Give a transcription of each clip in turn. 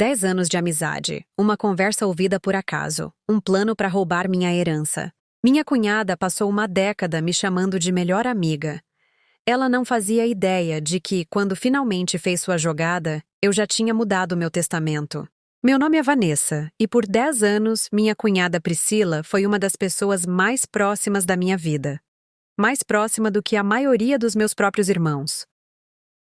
10 anos de amizade, uma conversa ouvida por acaso, um plano para roubar minha herança. Minha cunhada passou uma década me chamando de melhor amiga. Ela não fazia ideia de que, quando finalmente fez sua jogada, eu já tinha mudado meu testamento. Meu nome é Vanessa, e por 10 anos, minha cunhada Priscila foi uma das pessoas mais próximas da minha vida. Mais próxima do que a maioria dos meus próprios irmãos.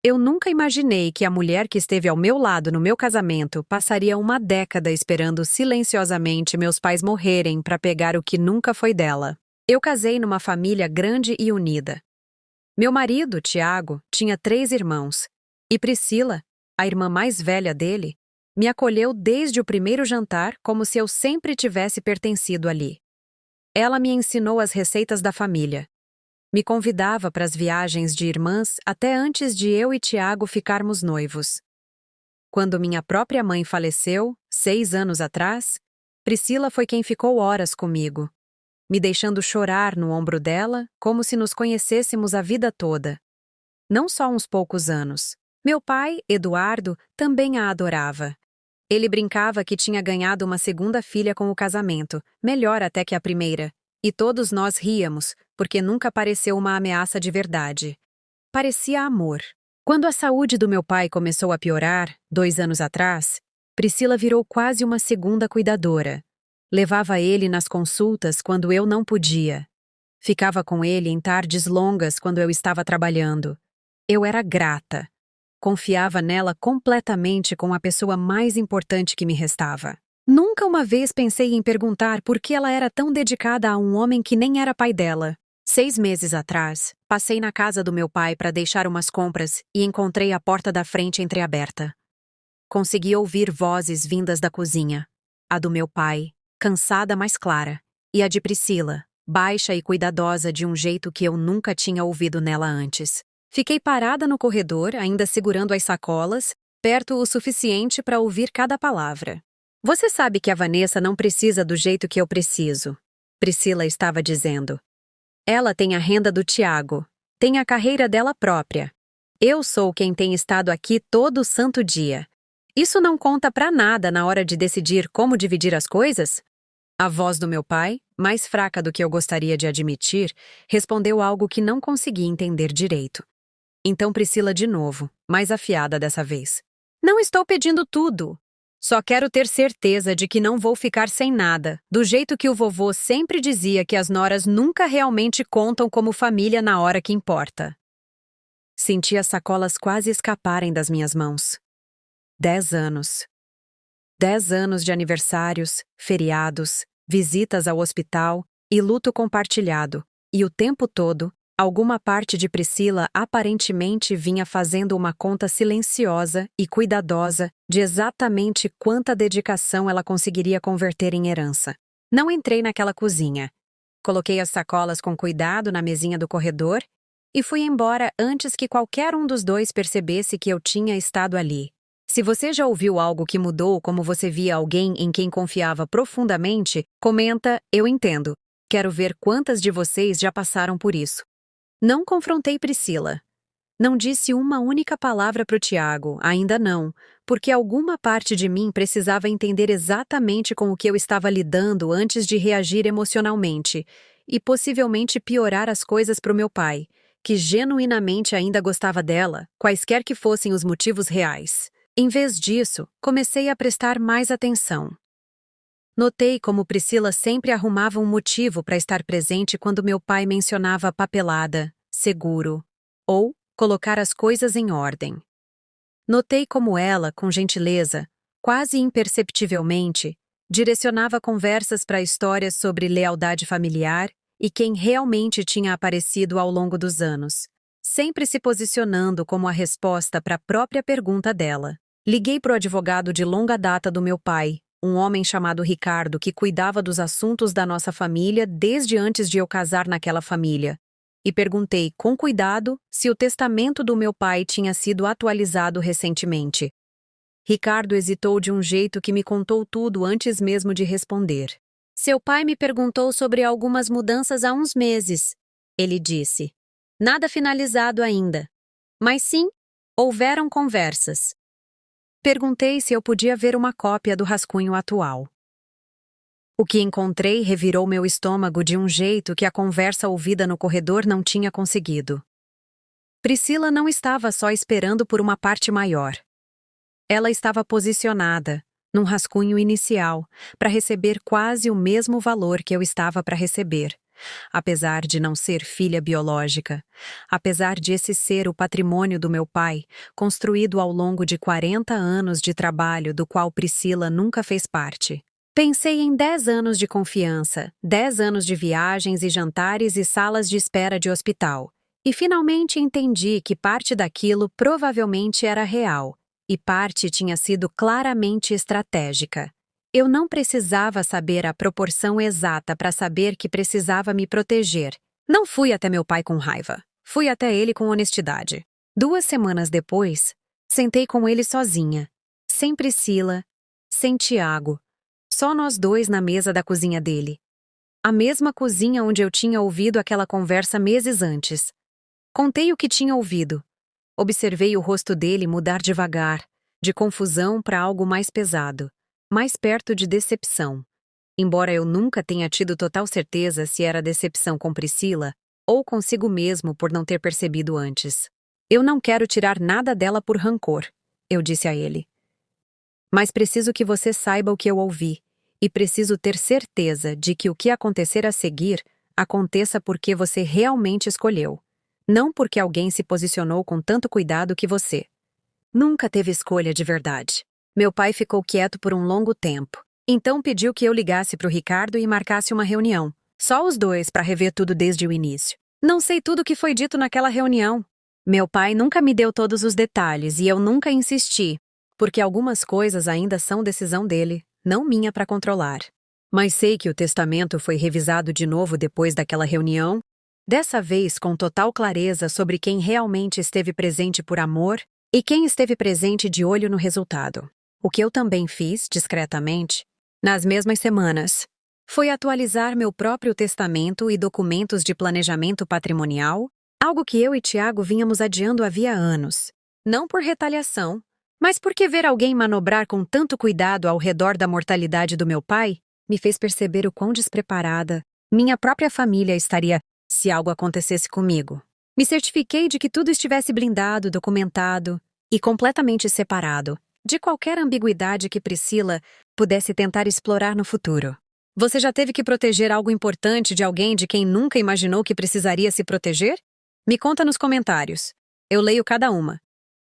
Eu nunca imaginei que a mulher que esteve ao meu lado no meu casamento passaria uma década esperando silenciosamente meus pais morrerem para pegar o que nunca foi dela. Eu casei numa família grande e unida. Meu marido, Tiago, tinha 3 irmãos, e Priscila, a irmã mais velha dele, me acolheu desde o primeiro jantar como se eu sempre tivesse pertencido ali. Ela me ensinou as receitas da família. Me convidava para as viagens de irmãs até antes de eu e Tiago ficarmos noivos. Quando minha própria mãe faleceu, 6 anos atrás, Priscila foi quem ficou horas comigo, me deixando chorar no ombro dela como se nos conhecêssemos a vida toda. Não só uns poucos anos. Meu pai, Eduardo, também a adorava. Ele brincava que tinha ganhado uma segunda filha com o casamento, melhor até que a primeira. E todos nós ríamos, porque nunca pareceu uma ameaça de verdade. Parecia amor. Quando a saúde do meu pai começou a piorar, 2 anos atrás, Priscila virou quase uma segunda cuidadora. Levava ele nas consultas quando eu não podia. Ficava com ele em tardes longas quando eu estava trabalhando. Eu era grata. Confiava nela completamente com a pessoa mais importante que me restava. Nunca uma vez pensei em perguntar por que ela era tão dedicada a um homem que nem era pai dela. 6 meses atrás, passei na casa do meu pai para deixar umas compras e encontrei a porta da frente entreaberta. Consegui ouvir vozes vindas da cozinha. A do meu pai, cansada mas clara, e a de Priscila, baixa e cuidadosa de um jeito que eu nunca tinha ouvido nela antes. Fiquei parada no corredor, ainda segurando as sacolas, perto o suficiente para ouvir cada palavra. Você sabe que a Vanessa não precisa do jeito que eu preciso, Priscila estava dizendo. Ela tem a renda do Tiago, tem a carreira dela própria. Eu sou quem tem estado aqui todo santo dia. Isso não conta pra nada na hora de decidir como dividir as coisas? A voz do meu pai, mais fraca do que eu gostaria de admitir, respondeu algo que não consegui entender direito. Então Priscila de novo, mais afiada dessa vez. Não estou pedindo tudo. Só quero ter certeza de que não vou ficar sem nada, do jeito que o vovô sempre dizia que as noras nunca realmente contam como família na hora que importa. Senti as sacolas quase escaparem das minhas mãos. 10 anos. 10 anos de aniversários, feriados, visitas ao hospital e luto compartilhado, e o tempo todo, alguma parte de Priscila aparentemente vinha fazendo uma conta silenciosa e cuidadosa de exatamente quanta dedicação ela conseguiria converter em herança. Não entrei naquela cozinha. Coloquei as sacolas com cuidado na mesinha do corredor e fui embora antes que qualquer um dos dois percebesse que eu tinha estado ali. Se você já ouviu algo que mudou como você via alguém em quem confiava profundamente, comenta, eu entendo. Quero ver quantas de vocês já passaram por isso. Não confrontei Priscila. Não disse uma única palavra para o Tiago, ainda não, porque alguma parte de mim precisava entender exatamente com o que eu estava lidando antes de reagir emocionalmente, e possivelmente piorar as coisas para o meu pai, que genuinamente ainda gostava dela, quaisquer que fossem os motivos reais. Em vez disso, comecei a prestar mais atenção. Notei como Priscila sempre arrumava um motivo para estar presente quando meu pai mencionava papelada, seguro, ou colocar as coisas em ordem. Notei como ela, com gentileza, quase imperceptivelmente, direcionava conversas para histórias sobre lealdade familiar e quem realmente tinha aparecido ao longo dos anos, sempre se posicionando como a resposta para a própria pergunta dela. Liguei para o advogado de longa data do meu pai, um homem chamado Ricardo que cuidava dos assuntos da nossa família desde antes de eu casar naquela família, e perguntei com cuidado se o testamento do meu pai tinha sido atualizado recentemente. Ricardo hesitou de um jeito que me contou tudo antes mesmo de responder. Seu pai me perguntou sobre algumas mudanças há uns meses, ele disse. Nada finalizado ainda. Mas sim, houveram conversas. Perguntei se eu podia ver uma cópia do rascunho atual. O que encontrei revirou meu estômago de um jeito que a conversa ouvida no corredor não tinha conseguido. Priscila não estava só esperando por uma parte maior. Ela estava posicionada, num rascunho inicial, para receber quase o mesmo valor que eu estava para receber, apesar de não ser filha biológica, apesar de esse ser o patrimônio do meu pai, construído ao longo de 40 anos de trabalho do qual Priscila nunca fez parte. Pensei em 10 anos de confiança, 10 anos de viagens e jantares e salas de espera de hospital, e finalmente entendi que parte daquilo provavelmente era real, e parte tinha sido claramente estratégica. Eu não precisava saber a proporção exata para saber que precisava me proteger. Não fui até meu pai com raiva. Fui até ele com honestidade. 2 semanas depois, sentei com ele sozinha. Sem Priscila, sem Tiago. Só nós dois na mesa da cozinha dele. A mesma cozinha onde eu tinha ouvido aquela conversa meses antes. Contei o que tinha ouvido. Observei o rosto dele mudar devagar, de confusão para algo mais pesado, mais perto de decepção. Embora eu nunca tenha tido total certeza se era decepção com Priscila ou consigo mesmo por não ter percebido antes. Eu não quero tirar nada dela por rancor, eu disse a ele. Mas preciso que você saiba o que eu ouvi, e preciso ter certeza de que o que acontecer a seguir aconteça porque você realmente escolheu. Não porque alguém se posicionou com tanto cuidado que você. Nunca teve escolha de verdade. Meu pai ficou quieto por um longo tempo. Então pediu que eu ligasse para o Ricardo e marcasse uma reunião. Só os dois para rever tudo desde o início. Não sei tudo o que foi dito naquela reunião. Meu pai nunca me deu todos os detalhes e eu nunca insisti, porque algumas coisas ainda são decisão dele, não minha para controlar. Mas sei que o testamento foi revisado de novo depois daquela reunião, dessa vez com total clareza sobre quem realmente esteve presente por amor e quem esteve presente de olho no resultado. O que eu também fiz, discretamente, nas mesmas semanas, foi atualizar meu próprio testamento e documentos de planejamento patrimonial, algo que eu e Tiago vínhamos adiando havia anos. Não por retaliação, mas porque ver alguém manobrar com tanto cuidado ao redor da mortalidade do meu pai me fez perceber o quão despreparada minha própria família estaria se algo acontecesse comigo. Me certifiquei de que tudo estivesse blindado, documentado e completamente separado de qualquer ambiguidade que Priscila pudesse tentar explorar no futuro. Você já teve que proteger algo importante de alguém de quem nunca imaginou que precisaria se proteger? Me conta nos comentários. Eu leio cada uma.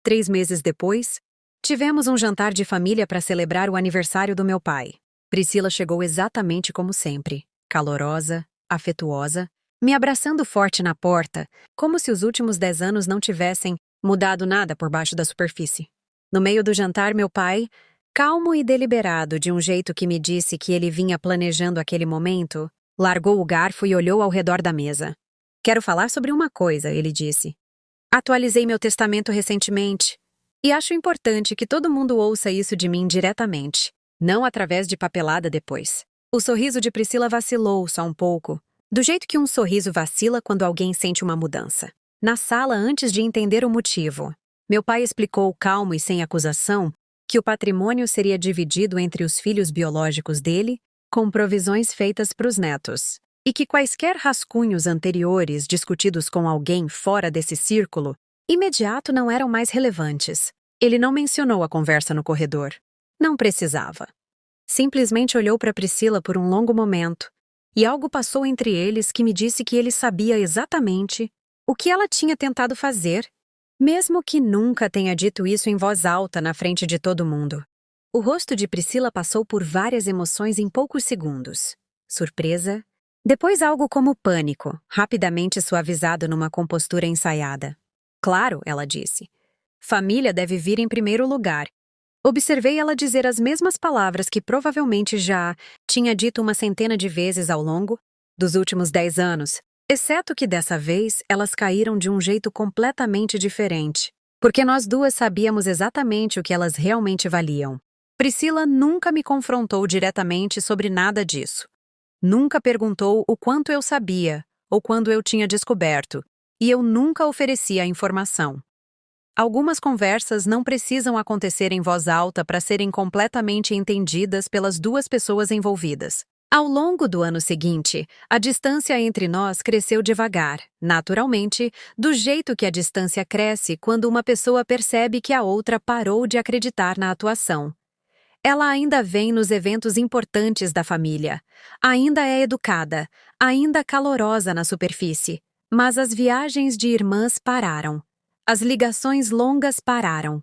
3 meses depois, tivemos um jantar de família para celebrar o aniversário do meu pai. Priscila chegou exatamente como sempre, calorosa, afetuosa, me abraçando forte na porta, como se os últimos 10 anos não tivessem mudado nada por baixo da superfície. No meio do jantar, meu pai, calmo e deliberado de um jeito que me disse que ele vinha planejando aquele momento, largou o garfo e olhou ao redor da mesa. Quero falar sobre uma coisa, ele disse. Atualizei meu testamento recentemente, e acho importante que todo mundo ouça isso de mim diretamente, não através de papelada depois. O sorriso de Priscila vacilou só um pouco, do jeito que um sorriso vacila quando alguém sente uma mudança. Na sala, antes de entender o motivo, meu pai explicou calmo e sem acusação que o patrimônio seria dividido entre os filhos biológicos dele, com provisões feitas para os netos, e que quaisquer rascunhos anteriores discutidos com alguém fora desse círculo imediato não eram mais relevantes. Ele não mencionou a conversa no corredor. Não precisava. Simplesmente olhou para Priscila por um longo momento, e algo passou entre eles que me disse que ele sabia exatamente o que ela tinha tentado fazer, mesmo que nunca tenha dito isso em voz alta na frente de todo mundo. O rosto de Priscila passou por várias emoções em poucos segundos. Surpresa, depois algo como pânico, rapidamente suavizado numa compostura ensaiada. Claro, ela disse. Família deve vir em primeiro lugar. Observei ela dizer as mesmas palavras que provavelmente já tinha dito uma centena de vezes ao longo dos últimos 10 anos, exceto que dessa vez elas caíram de um jeito completamente diferente, porque nós duas sabíamos exatamente o que elas realmente valiam. Priscila nunca me confrontou diretamente sobre nada disso. Nunca perguntou o quanto eu sabia ou quando eu tinha descoberto, e eu nunca oferecia a informação. Algumas conversas não precisam acontecer em voz alta para serem completamente entendidas pelas duas pessoas envolvidas. Ao longo do ano seguinte, a distância entre nós cresceu devagar, naturalmente, do jeito que a distância cresce quando uma pessoa percebe que a outra parou de acreditar na atuação. Ela ainda vem nos eventos importantes da família, ainda é educada, ainda calorosa na superfície, mas as viagens de irmãs pararam. As ligações longas pararam.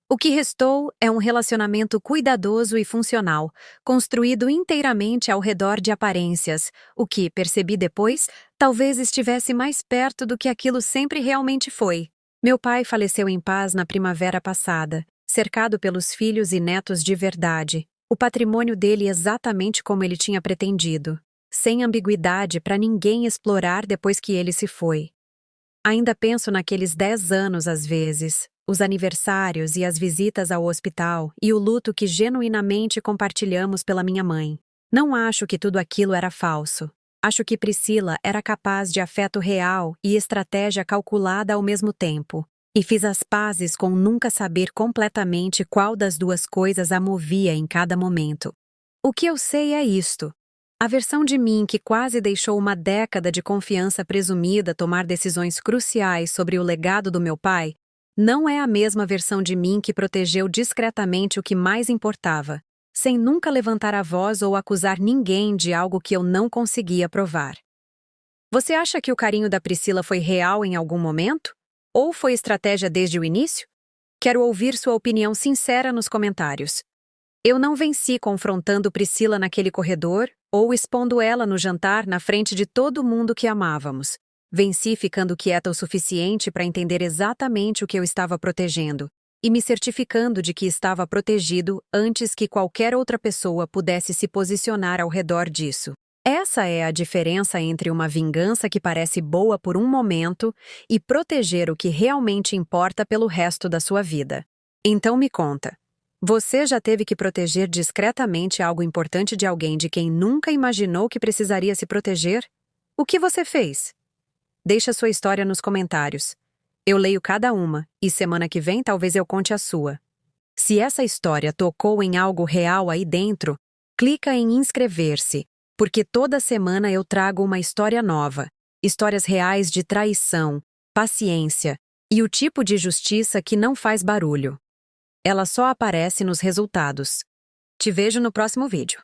O que restou é um relacionamento cuidadoso e funcional, construído inteiramente ao redor de aparências, o que, percebi depois, talvez estivesse mais perto do que aquilo sempre realmente foi. Meu pai faleceu em paz na primavera passada, cercado pelos filhos e netos de verdade, o patrimônio dele exatamente como ele tinha pretendido, sem ambiguidade para ninguém explorar depois que ele se foi. Ainda penso naqueles 10 anos às vezes, os aniversários e as visitas ao hospital e o luto que genuinamente compartilhamos pela minha mãe. Não acho que tudo aquilo era falso. Acho que Priscila era capaz de afeto real e estratégia calculada ao mesmo tempo. E fiz as pazes com nunca saber completamente qual das duas coisas a movia em cada momento. O que eu sei é isto. A versão de mim que quase deixou uma década de confiança presumida tomar decisões cruciais sobre o legado do meu pai, não é a mesma versão de mim que protegeu discretamente o que mais importava, sem nunca levantar a voz ou acusar ninguém de algo que eu não conseguia provar. Você acha que o carinho da Priscila foi real em algum momento? Ou foi estratégia desde o início? Quero ouvir sua opinião sincera nos comentários. Eu não venci confrontando Priscila naquele corredor ou expondo ela no jantar na frente de todo mundo que amávamos. Venci ficando quieta o suficiente para entender exatamente o que eu estava protegendo e me certificando de que estava protegido antes que qualquer outra pessoa pudesse se posicionar ao redor disso. Essa é a diferença entre uma vingança que parece boa por um momento e proteger o que realmente importa pelo resto da sua vida. Então me conta. Você já teve que proteger discretamente algo importante de alguém de quem nunca imaginou que precisaria se proteger? O que você fez? Deixa sua história nos comentários. Eu leio cada uma, e semana que vem talvez eu conte a sua. Se essa história tocou em algo real aí dentro, clica em inscrever-se, porque toda semana eu trago uma história nova, histórias reais de traição, paciência e o tipo de justiça que não faz barulho. Ela só aparece nos resultados. Te vejo no próximo vídeo.